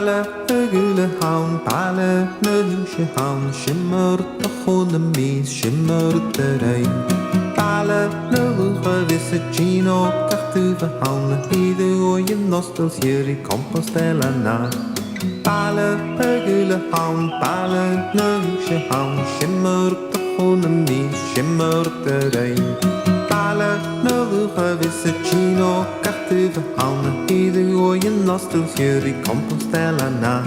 Pale, gule haun, pale, neusche haun, schimmert de groene mies, schimmert de rein. Pale, neuge wisse Gino, kartuve haun, hide oje nostels hier in Compostela na. Pale, gule haun, pale, neusche haun, schimmert de groene mies, schimmert de rein. Pale, neuge wisse Gino, kartuve haun, hide oje nostels hier in Compostela na.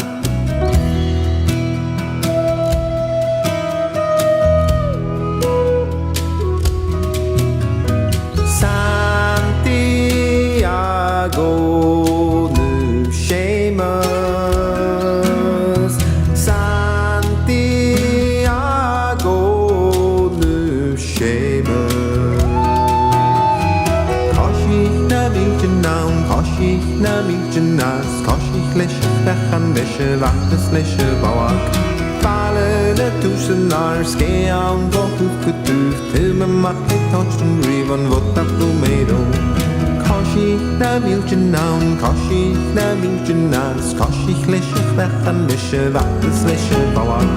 Santiago, nu schemes. Santiago, nu schemes. Koshich na miltje naun, koshich na miltje nas, koshich lesje bechan lesje wachten lesje bouwak. Pale le tusenar, ske aan wat toegetuigd, til me mag niet touchen riven wat dat doe meedoen. Koshich na miltje naun, koshich na miltje nas, koshich lesje bechan lesje wachten lesje bouwak.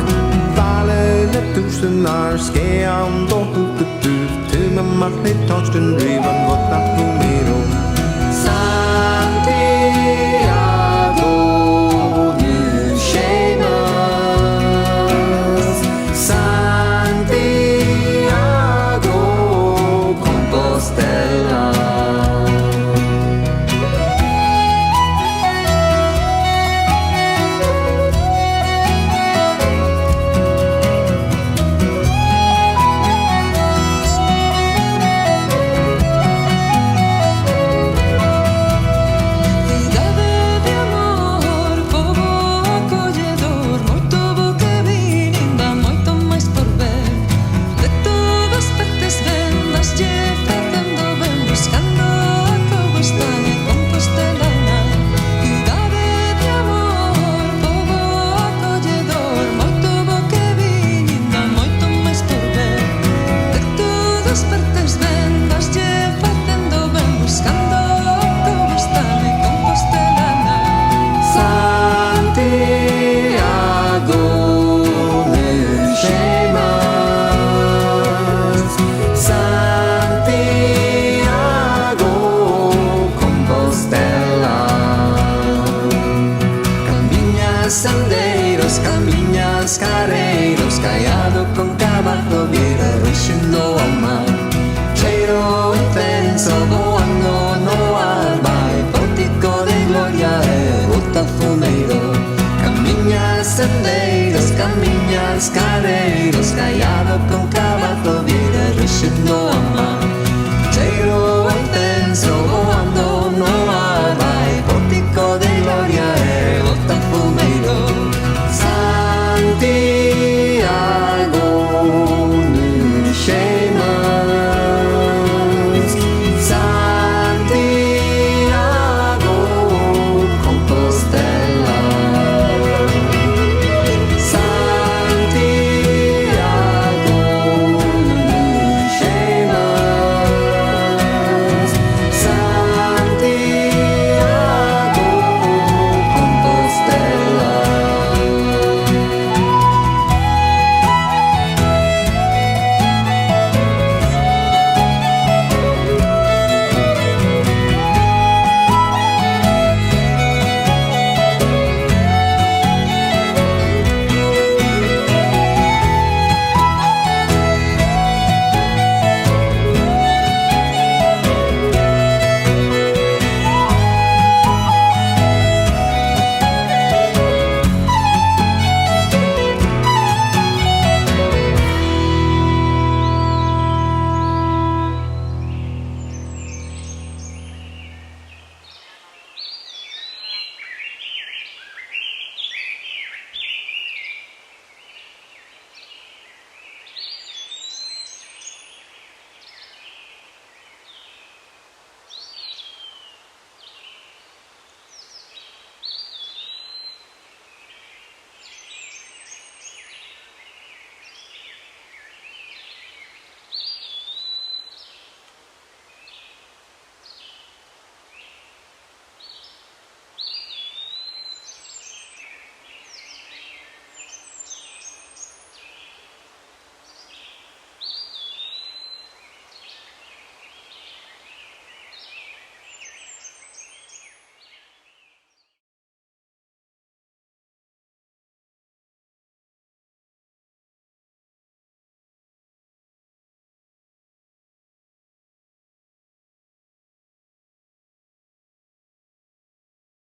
Pale le tusenar, ske aan wat toegetuigd, til me mag niet touchen riven wat dat doe meedoen. Santiago, nu schemes. Santiago, Compostela. Senderos, caminas, carreiros, callado con caballo, viera rushendo al mar. Cheiro intenso, voando no alba, pórtico de gloria, ruta fumeiro. Caminas, senderos, caminas, carreiros, callado con caballo, viera rushendo al mar. Cheiro intenso, voando